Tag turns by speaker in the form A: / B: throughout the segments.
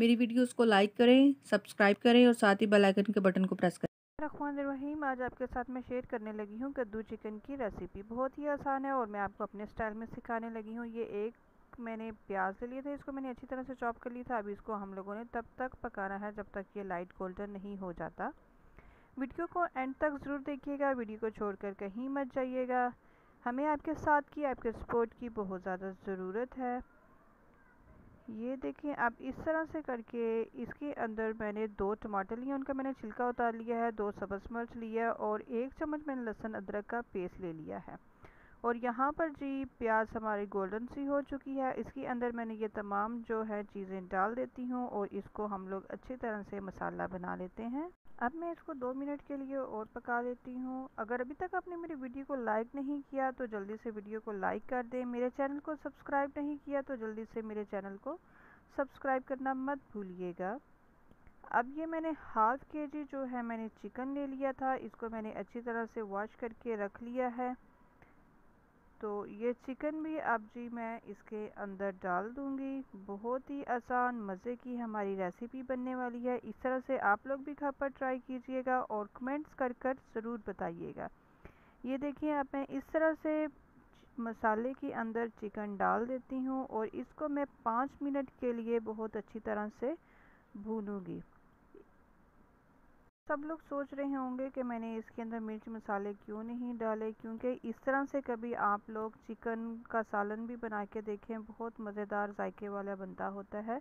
A: मेरी वीडियोस को लाइक करें, सब्सक्राइब करें और साथ ही बेल आइकन के बटन को प्रेस करें।
B: रहीम, आज आपके साथ मैं शेयर करने लगी हूँ कद्दू चिकन की रेसिपी। बहुत ही आसान है और मैं आपको अपने स्टाइल में सिखाने लगी हूँ। ये एक मैंने प्याज ले लिए थे, इसको मैंने अच्छी तरह से चॉप कर लिया था। अभी इसको हम लोगों ने तब तक पकाना है जब तक ये लाइट गोल्डन नहीं हो जाता। वीडियो को एंड तक ज़रूर देखिएगा, वीडियो को छोड़कर कहीं मत जाइएगा। हमें आपके साथ की, आपके सपोर्ट की बहुत ज़्यादा ज़रूरत है। ये देखें, आप इस तरह से करके इसके अंदर मैंने 2 टमाटर लिए, उनका मैंने छिलका उतार लिया है, 2 सब्ज़ मिर्च लिया है और 1 चम्मच मैंने लहसुन अदरक का पेस्ट ले लिया है। और यहाँ पर जी प्याज हमारी गोल्डन सी हो चुकी है। इसके अंदर मैंने ये तमाम जो है चीज़ें डाल देती हूँ और इसको हम लोग अच्छी तरह से मसाला बना लेते हैं। अब मैं इसको 2 मिनट के लिए और पका लेती हूँ। अगर अभी तक आपने मेरी वीडियो को लाइक नहीं किया तो जल्दी से वीडियो को लाइक कर दें। मेरे चैनल को सब्सक्राइब नहीं किया तो जल्दी से मेरे चैनल को सब्सक्राइब करना मत भूलिएगा। अब ये मैंने हाफ केजी जो है मैंने चिकन ले लिया था, इसको मैंने अच्छी तरह से वॉश करके रख लिया है। तो ये चिकन भी अब जी मैं इसके अंदर डाल दूंगी। बहुत ही आसान मज़े की हमारी रेसिपी बनने वाली है। इस तरह से आप लोग भी घर पर ट्राई कीजिएगा और कमेंट्स कर ज़रूर बताइएगा। ये देखिए, अब मैं इस तरह से मसाले के अंदर चिकन डाल देती हूँ और इसको मैं 5 मिनट के लिए बहुत अच्छी तरह से भूनूंगी। सब लोग सोच रहे होंगे कि मैंने इसके अंदर मिर्च मसाले क्यों नहीं डाले, क्योंकि इस तरह से कभी आप लोग चिकन का सालन भी बना के देखें, बहुत मज़ेदार जायके वाला बनता होता है।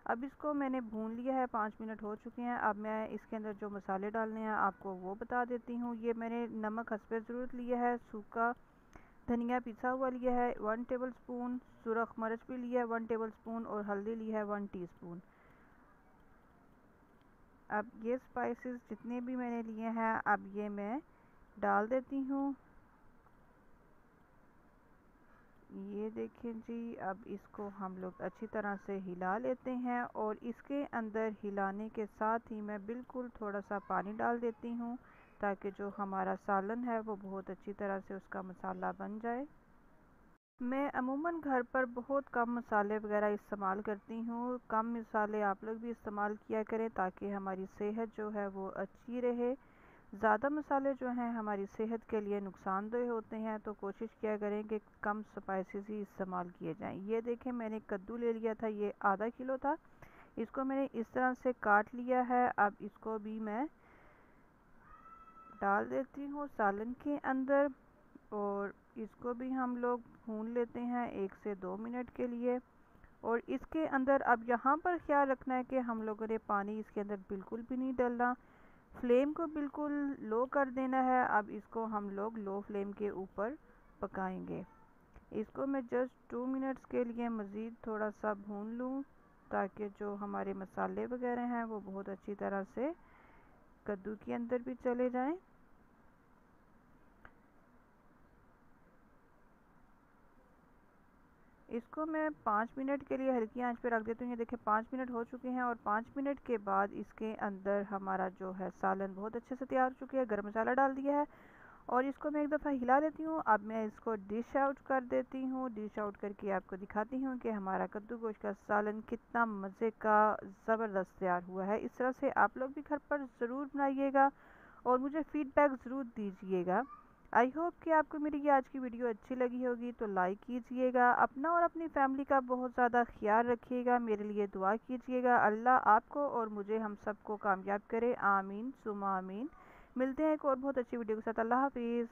B: अब इसको मैंने भून लिया है, 5 मिनट हो चुके हैं। अब मैं इसके अंदर जो मसाले डालने हैं आपको वो बता देती हूँ। ये मैंने नमक हस्बे ज़रूरत लिया है, सूखा धनिया पिसा हुआ लिया है 1 टेबल स्पून, सुरख मिर्च भी लिया है 1 टेबल स्पून और हल्दी ली है 1 टीस्पून। अब ये स्पाइसेस जितने भी मैंने लिए हैं अब ये मैं डाल देती हूँ। ये देखें जी, अब इसको हम लोग अच्छी तरह से हिला लेते हैं और इसके अंदर हिलाने के साथ ही मैं बिल्कुल थोड़ा सा पानी डाल देती हूँ ताकि जो हमारा सालन है वो बहुत अच्छी तरह से उसका मसाला बन जाए। मैं अमूमन घर पर बहुत कम मसाले वगैरह इस्तेमाल करती हूँ। कम मसाले आप लोग भी इस्तेमाल किया करें ताकि हमारी सेहत जो है वो अच्छी रहे। ज़्यादा मसाले जो हैं हमारी सेहत के लिए नुकसानदेह होते हैं, तो कोशिश किया करें कि कम स्पाइसेस ही इस्तेमाल किए जाएं। ये देखें, मैंने कद्दू ले लिया था, ये आधा किलो था। इसको मैंने इस तरह से काट लिया है। अब इसको भी मैं डाल देती हूँ सालन के अंदर और इसको भी हम लोग भून लेते हैं 1 से 2 मिनट के लिए। और इसके अंदर अब यहाँ पर ख्याल रखना है कि हम लोगों ने पानी इसके अंदर बिल्कुल भी नहीं डालना। फ्लेम को बिल्कुल लो कर देना है। अब इसको हम लोग लो फ्लेम के ऊपर पकाएंगे। इसको मैं जस्ट 2 मिनट्स के लिए मज़ीद थोड़ा सा भून लूँ ताकि जो हमारे मसाले वगैरह हैं वो बहुत अच्छी तरह से कद्दू के अंदर भी चले जाएं। इसको मैं 5 मिनट के लिए हल्की आंच पे रख देती हूँ। ये देखिए 5 मिनट हो चुके हैं और 5 मिनट के बाद इसके अंदर हमारा जो है सालन बहुत अच्छे से तैयार हो चुकी है। गरम मसाला डाल दिया है और इसको मैं एक दफ़ा हिला लेती हूँ। अब मैं इसको डिश आउट कर देती हूँ। डिश आउट करके आपको दिखाती हूँ कि हमारा कद्दू गोश्त का सालन कितना मज़े का ज़बरदस्त तैयार हुआ है। इस तरह से आप लोग भी घर पर ज़रूर बनाइएगा और मुझे फ़ीडबैक ज़रूर दीजिएगा। आई होप कि आपको मेरी ये आज की वीडियो अच्छी लगी होगी, तो लाइक कीजिएगा। अपना और अपनी फैमिली का बहुत ज़्यादा ख्याल रखिएगा। मेरे लिए दुआ कीजिएगा। अल्लाह आपको और मुझे हम सबको कामयाब करे, आमीन सुमा आमीन। मिलते हैं एक और बहुत अच्छी वीडियो के साथ। अल्लाह हाफिज़।